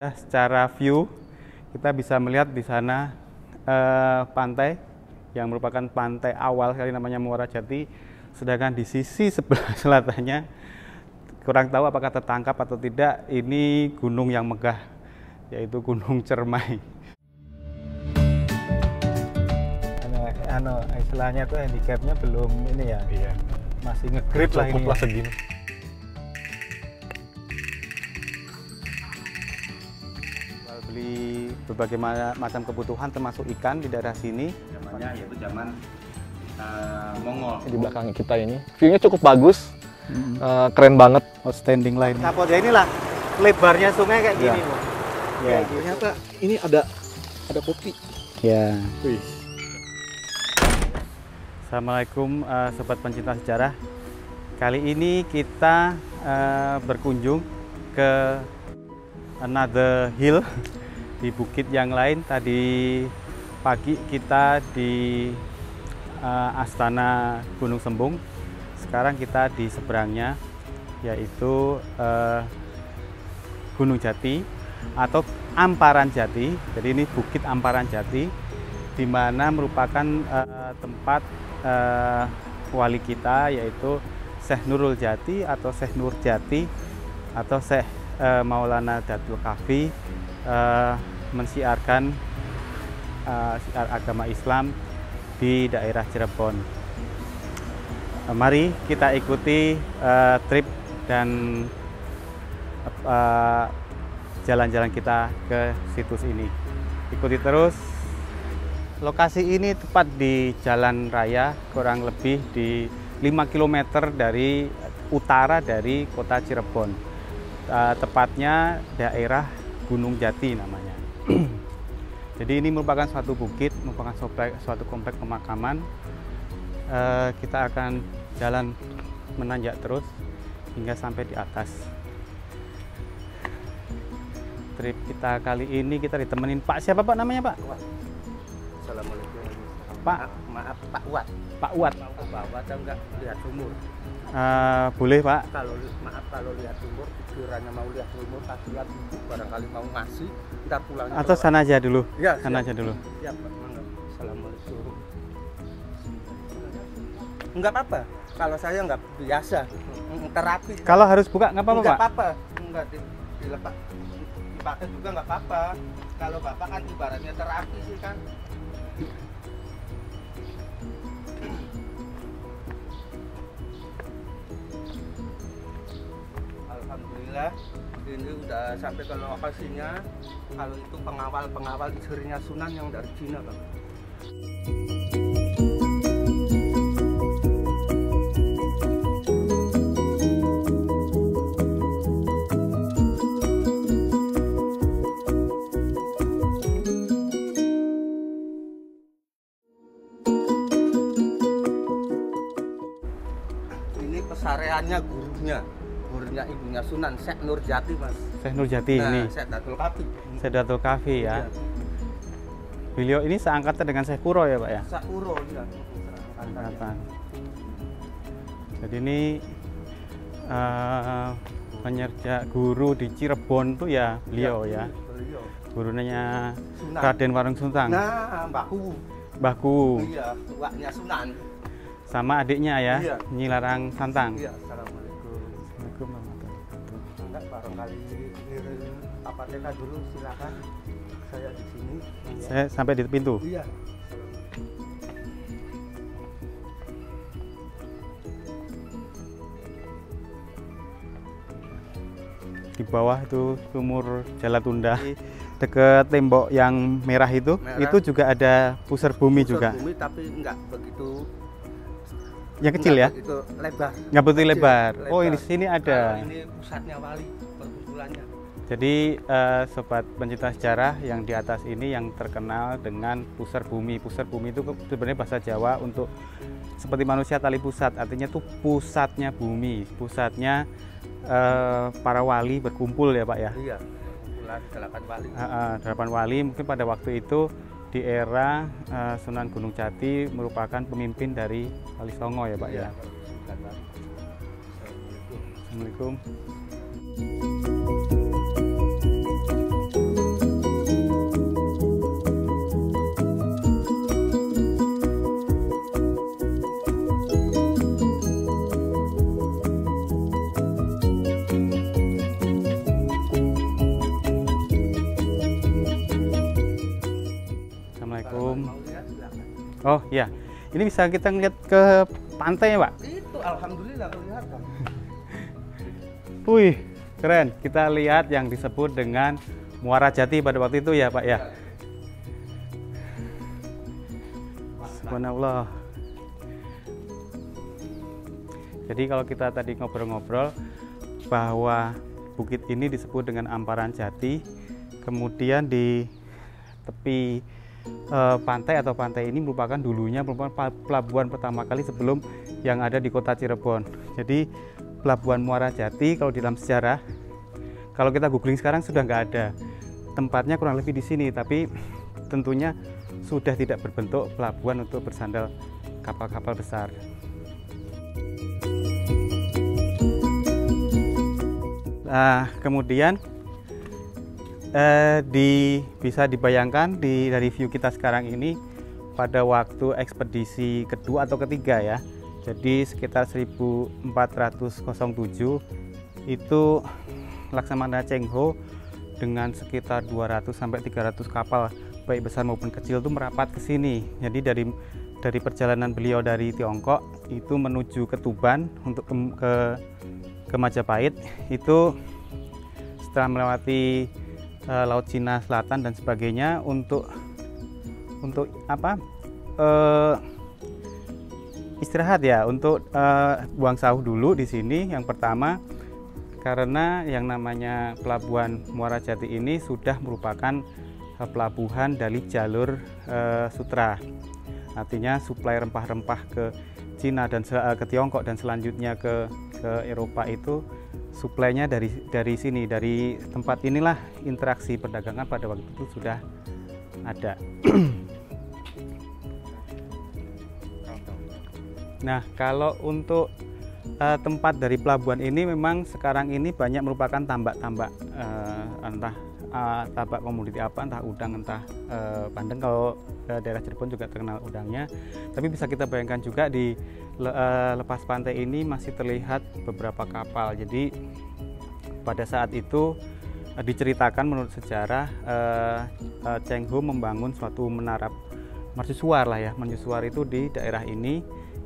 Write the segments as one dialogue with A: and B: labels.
A: Secara view kita bisa melihat di sana pantai yang merupakan pantai awal sekali namanya Muara Jati, sedangkan di sisi sebelah selatannya kurang tahu apakah tertangkap atau tidak, ini gunung yang megah, yaitu Gunung Cermai. Istilahnya tuh handicapnya belum ini ya, iya. Masih ngegrip lah ini. Lah segini. Beli berbagai macam kebutuhan termasuk ikan di daerah sini, namanya yaitu zaman Mongol.
B: Di belakang kita ini view-nya cukup bagus, keren banget,
A: outstanding line.
C: Kapolda inilah lebarnya sungai kayak gini, Bu.
B: Ya. Ternyata ini ada kopi.
A: Ya. Wih. Assalamualaikum sobat pencinta sejarah. Kali ini kita berkunjung ke another hill di bukit yang lain. Tadi pagi kita di Astana Gunung Sembung. Sekarang kita di seberangnya, yaitu Gunung Jati atau Amparan Jati. Jadi ini Bukit Amparan Jati, di mana merupakan tempat wali kita, yaitu Syekh Nurul Jati atau Syekh Nur Jati atau Syekh Maulana Datul Kafi, mensiarkan syiar agama Islam di daerah Cirebon. Mari kita ikuti trip dan jalan-jalan kita ke situs ini. Ikuti terus. Lokasi ini tepat di jalan raya, kurang lebih di 5 km dari utara dari kota Cirebon. Tepatnya daerah Gunung Jati namanya. Jadi ini merupakan suatu bukit, merupakan suatu komplek pemakaman. Kita akan jalan menanjak terus hingga sampai di atas. Trip kita kali ini kita ditemenin Pak, siapa Pak namanya Pak?
C: Assalamualaikum.
A: Pak,
C: Maaf Pak Wat.
A: Pak Wat.
C: Mau ke bawah atau enggak lihat sumur?
A: Boleh Pak.
C: Kalau lihat sumur, pikirannya mau lihat sumur, kasihan ibu barangkali mau ngasih, ntar pulangnya.
A: Atau sana aja dulu.
C: Ya,
A: sana aja dulu.
C: Ya Pak, mangga. Assalamualaikum. Enggak apa-apa. Kalau saya enggak biasa, terapi.
A: Kalau harus buka nggak apa-apa Pak?
C: Enggak apa-apa. Enggak dilepas. Dipakai juga nggak apa-apa. Kalau Bapak kan ibaratnya terapi sih kan. Alhamdulillah ini udah sampai ke lokasinya. Kalau itu pengawal istrinya Sunan yang dari Cina Bang. Ini pesareannya gurunya ibunya Sunan, Syekh Nur Jati Mas.
A: Syekh Nur Jati ini.
C: Syekh Datul Kafi.
A: Syekh Datul Kafi ya.
C: Iya.
A: Beliau ini seangkatan dengan Syekh Kuro ya Pak ya?
C: Sakuro ya.
A: Seangkatan. Jadi ini penyerja guru di Cirebon tuh ya beliau ya.
C: Beliau.
A: Gurunya
C: Sunan.
A: Raden Warung Suntang.
C: Nah,
A: Mbahku.
C: Iya, waknya Sunan.
A: Sama adiknya ya,
C: Iya.
A: Nyi Larang Santang.
C: Iya, assalamualaikum.
A: Assalamualaikum warahmatullahi wabarakatuh.
C: Enggak, barangkali ngirim apa TK dulu, silakan. Saya di sini.
A: Saya sampai di pintu.
C: Iya.
A: Di bawah itu sumur Jalatunda. Deket tembok yang merah itu juga ada pusar bumi juga.
C: Bumi tapi enggak begitu.
A: Yang kecil ya?
C: Begitu lebar.
A: Nggak begitu lebar.
C: Lebar.
A: Oh, ini sini ada.
C: Ini pusatnya wali perkumpulannya.
A: Jadi sobat pencinta sejarah, yang di atas ini yang terkenal dengan pusar bumi. Pusar bumi itu sebenarnya bahasa Jawa untuk seperti manusia tali pusat, artinya itu pusatnya bumi, pusatnya para wali berkumpul ya Pak ya.
C: Iya, kumpulan 8 wali.
A: 8 wali mungkin pada waktu itu di era Sunan Gunung Jati merupakan pemimpin dari Wali Songo ya Pak ya. Assalamualaikum. Oh iya, ini bisa kita ngeliat ke pantai ya Pak?
C: Itu alhamdulillah kelihatan.
A: Wih, keren. Kita lihat yang disebut dengan Muara Jati pada waktu itu ya Pak ya. Subhanallah. Jadi kalau kita tadi ngobrol-ngobrol bahwa bukit ini disebut dengan Amparan Jati, kemudian di tepi pantai atau pantai ini merupakan dulunya pelabuhan pertama kali sebelum yang ada di kota Cirebon. Jadi pelabuhan Muara Jati kalau di dalam sejarah, kalau kita googling sekarang sudah nggak ada. Tempatnya kurang lebih di sini, tapi tentunya sudah tidak berbentuk pelabuhan untuk bersandar kapal-kapal besar. Nah, kemudian bisa dibayangkan dari view kita sekarang ini pada waktu ekspedisi kedua atau ketiga ya. Jadi sekitar 1407 itu Laksamana Cheng Ho dengan sekitar 200 sampai 300 kapal baik besar maupun kecil itu merapat ke sini. Jadi dari perjalanan beliau dari Tiongkok itu menuju ke Tuban untuk ke Majapahit, itu setelah melewati Laut Cina Selatan dan sebagainya untuk apa? Istirahat ya, untuk buang sauh dulu di sini yang pertama, karena yang namanya pelabuhan Muara Jati ini sudah merupakan pelabuhan dari jalur sutra, artinya suplai rempah-rempah ke Cina dan ke Tiongkok dan selanjutnya ke Eropa itu suplainya dari sini, dari tempat inilah interaksi perdagangan pada waktu itu sudah ada. Nah, kalau untuk tempat dari pelabuhan ini memang sekarang ini banyak merupakan tambak-tambak, entah tambak komoditi apa, entah udang, entah bandeng. Kalau daerah Cirebon juga terkenal udangnya. Tapi bisa kita bayangkan juga di lepas pantai ini masih terlihat beberapa kapal. Jadi pada saat itu diceritakan menurut sejarah Cheng Ho membangun suatu menara mercusuar lah ya. Mercusuar itu di daerah ini.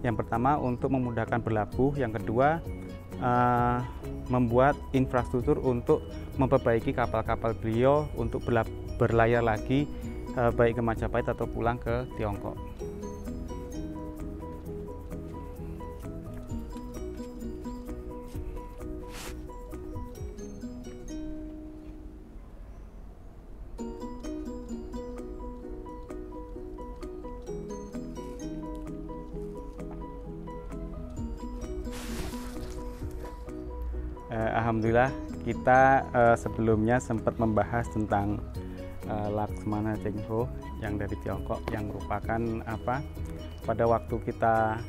A: Yang pertama untuk memudahkan berlabuh, yang kedua membuat infrastruktur untuk memperbaiki kapal-kapal beliau untuk berlayar lagi baik ke Majapahit atau pulang ke Tiongkok. Alhamdulillah kita sebelumnya sempat membahas tentang Laksamana Cheng Ho yang dari Tiongkok, yang merupakan pada waktu kita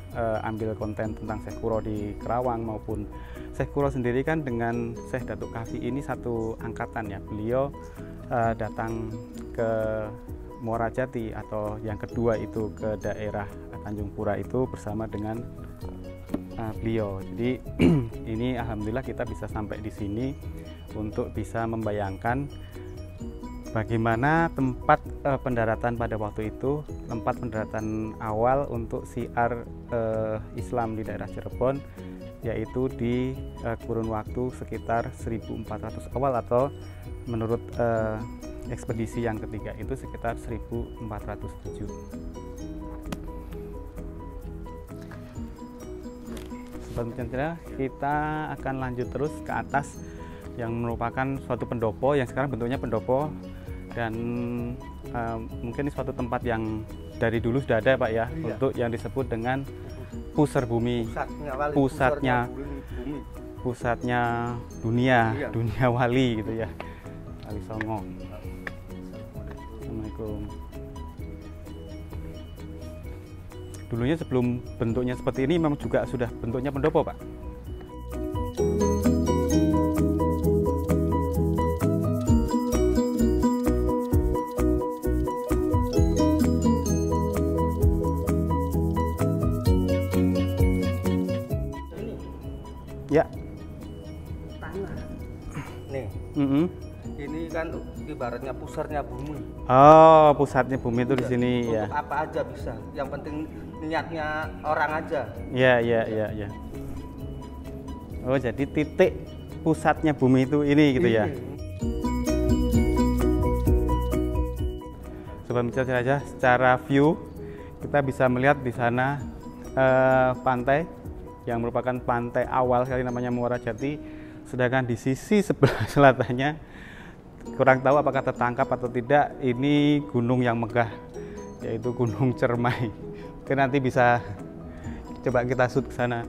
A: ambil konten tentang Syekh Kuro di Kerawang maupun Syekh Kuro sendiri kan dengan Syekh Datuk Kahfi ini satu angkatan ya. Beliau datang ke Muara Jati atau yang kedua itu ke daerah Tanjung Pura itu bersama dengan beliau. Jadi ini alhamdulillah kita bisa sampai di sini untuk bisa membayangkan bagaimana tempat pendaratan pada waktu itu, tempat pendaratan awal untuk syiar Islam di daerah Cirebon, yaitu di kurun waktu sekitar 1400 awal atau menurut ekspedisi yang ketiga itu sekitar 1407. Selanjutnya kita akan lanjut terus ke atas yang merupakan suatu pendopo yang sekarang bentuknya pendopo, dan mungkin ini suatu tempat yang dari dulu sudah ada Pak ya, iya. Untuk yang disebut dengan pusar bumi, pusatnya dunia, iya. Dunia wali gitu ya, Wali Songo. Assalamualaikum. Dulunya sebelum bentuknya seperti ini memang juga sudah bentuknya pendopo Pak. Ya.
C: Tanah. Nih.
A: Ini
C: kan ibaratnya pusarnya bumi.
A: Oh, pusatnya bumi itu di sini
C: Untuk
A: ya.
C: apa aja bisa. Yang penting niatnya orang aja.
A: Ya. Oh, jadi titik pusatnya bumi itu ini gitu ya. Sobat Mitra Jelajah, secara view kita bisa melihat di sana pantai yang merupakan pantai awal sekali namanya Muara Jati, sedangkan di sisi sebelah selatannya kurang tahu apakah tertangkap atau tidak, ini gunung yang megah, yaitu Gunung Cermai. Oke, nanti bisa coba kita shoot ke sana.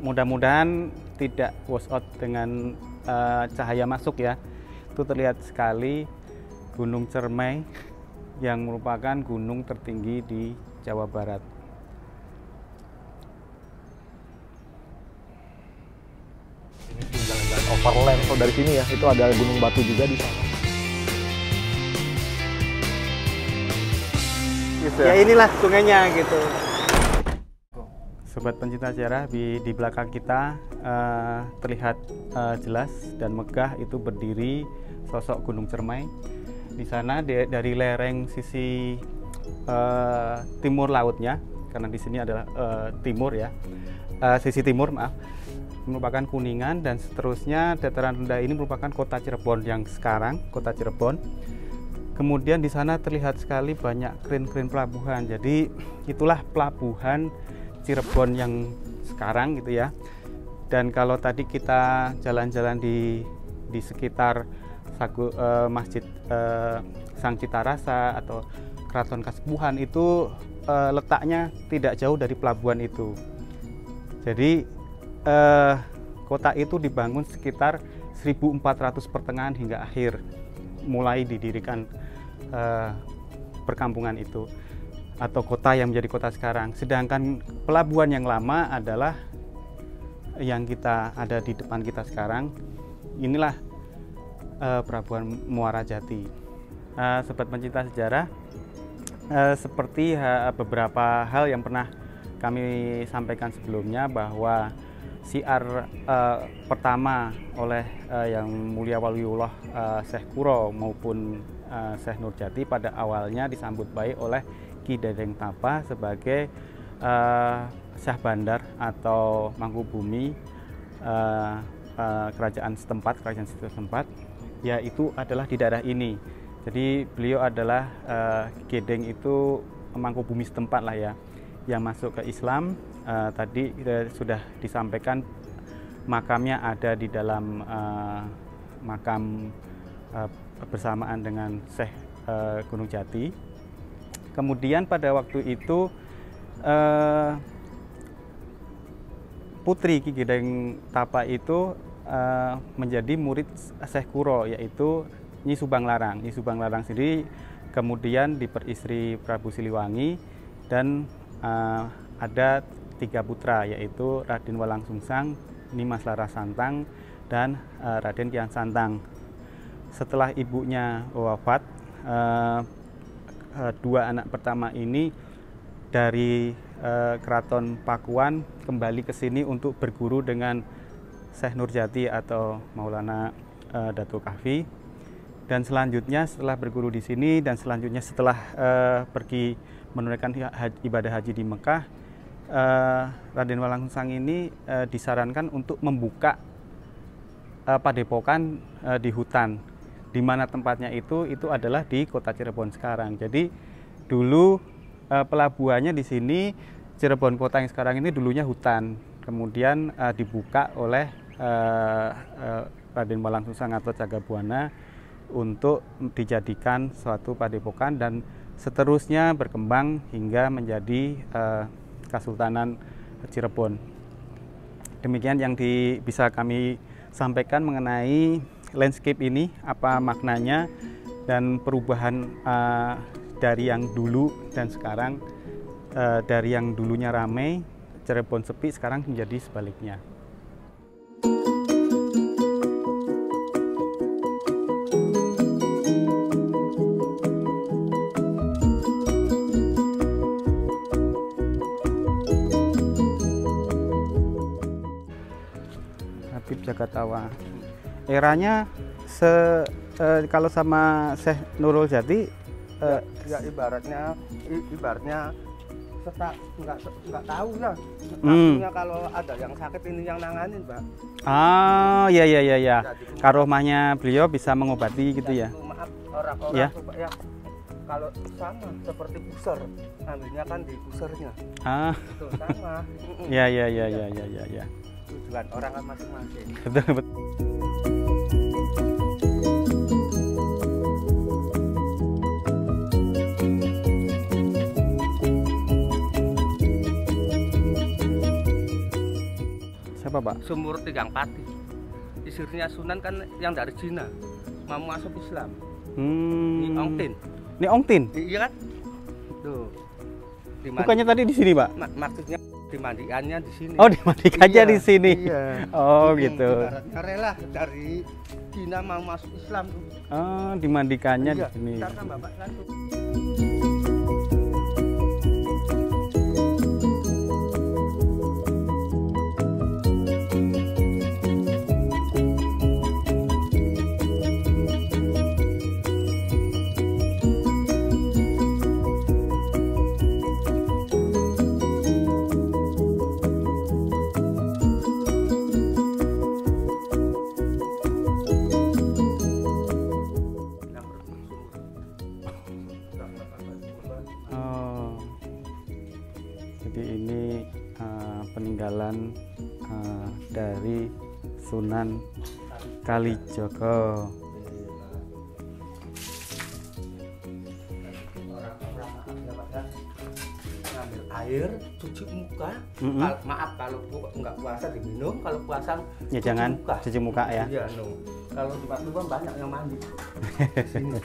A: Mudah-mudahan tidak wash out dengan cahaya masuk ya. Itu terlihat sekali Gunung Cermai yang merupakan gunung tertinggi di Jawa Barat.
B: Ini jalan-jalan overland. Kalau dari sini ya, itu ada gunung batu juga di sana.
A: Ya inilah sungainya gitu. Sobat pencinta sejarah, di belakang kita terlihat jelas dan megah itu berdiri sosok Gunung Cermai. Di sana dari lereng sisi timur lautnya, karena di sini adalah timur ya, sisi timur maaf, merupakan Kuningan, dan seterusnya dataran rendah ini merupakan kota Cirebon yang sekarang kota Cirebon. Kemudian di sana terlihat sekali banyak kren-kren pelabuhan. Jadi itulah pelabuhan Cirebon yang sekarang gitu ya. Dan kalau tadi kita jalan-jalan di sekitar Masjid Sang Citarasa atau Keraton Kasepuhan, itu letaknya tidak jauh dari pelabuhan itu. Jadi kota itu dibangun sekitar 1400 pertengahan hingga akhir mulai didirikan perkampungan itu atau kota yang menjadi kota sekarang. Sedangkan pelabuhan yang lama adalah yang kita ada di depan kita sekarang. Inilah pelabuhan Muara Jati. Sobat pencinta sejarah, seperti beberapa hal yang pernah kami sampaikan sebelumnya, bahwa siar pertama oleh yang mulia Waliullah Syekh Kuro maupun Syekh Nurjati pada awalnya disambut baik oleh Ki Dedeng Tapa sebagai Syah Bandar atau Mangkubumi kerajaan setempat, yaitu adalah di daerah ini. Jadi beliau adalah Gedeng itu Mangkubumi setempat lah ya, yang masuk ke Islam. Tadi sudah disampaikan makamnya ada di dalam makam bersamaan dengan Syekh Gunung Jati. Kemudian pada waktu itu putri Ki Gedeng Tapa itu menjadi murid Syekh Kuro, yaitu Nyi Subang Larang. Nyi Subang Larang sendiri kemudian diperistri Prabu Siliwangi, dan ada 3 putra, yaitu Raden Walang Sungsang, Nimas Larasantang, dan Raden Kian Santang. Setelah ibunya wafat, 2 anak pertama ini dari Keraton Pakuan kembali ke sini untuk berguru dengan Syekh Nurjati atau Maulana Datuk Kahfi. Dan selanjutnya setelah berguru di sini dan selanjutnya setelah pergi menunaikan ibadah haji di Mekah, Raden Walang Sungsang ini disarankan untuk membuka padepokan di hutan, di mana tempatnya itu adalah di kota Cirebon sekarang. Jadi dulu pelabuhannya di sini, Cirebon kota yang sekarang ini dulunya hutan, kemudian dibuka oleh Raden Walang Sungsang atau Cagabuana untuk dijadikan suatu padepokan, dan seterusnya berkembang hingga menjadi Kesultanan Cirebon. Demikian yang bisa kami sampaikan mengenai landscape ini, apa maknanya dan perubahan dari yang dulu dan sekarang, dari yang dulunya ramai Cirebon sepi, sekarang menjadi sebaliknya. Gatawa. Eranya kalau sama Syekh Nurul Jati
C: ya ibaratnya nggak tahu lah. Maksudnya kalau ada yang sakit ini yang nanganin, Pak.
A: Ah, ya.
C: Jadi,
A: Karomahnya beliau bisa mengobati gitu ya.
C: Maaf orang-orang
A: Ya.
C: Pak, ya kalau sama seperti pusar, ambilnya kan di pusarnya.
A: Ah,
C: Itu sama.
A: ya.
C: Tujuan orang kan masing-masing.
A: Betul. Siapa, Pak?
C: Sumur Tigang Pati. Istrinya Sunan kan yang dari Cina, mau masuk Islam. Ini Ongtin.
A: Ini Ongtin.
C: Iya kan? Tuh.
A: Bukannya tadi di sini, Pak?
C: Maksudnya dimandikannya di sini.
A: Oh, dimandikannya
C: Iya,
A: di sini.
C: Iya.
A: Oh, gitu.
C: Ibaratnya rela dari Cina mau masuk Islam tuh.
A: Oh, dimandikannya di
C: Iya,
A: sini.
C: ntar kan Bapak langsung.
A: Oh, jadi ini peninggalan dari Sunan Kalijogo.
C: Ngambil air, cuci muka.
A: Mm-mm.
C: Maaf kalau nggak puasa diminum, kalau puasa
A: Ya
C: cuci
A: jangan
C: muka.
A: cuci muka ya.
C: Iya, no. Kalau di Pasuruan banyak yang mandi. Di sini.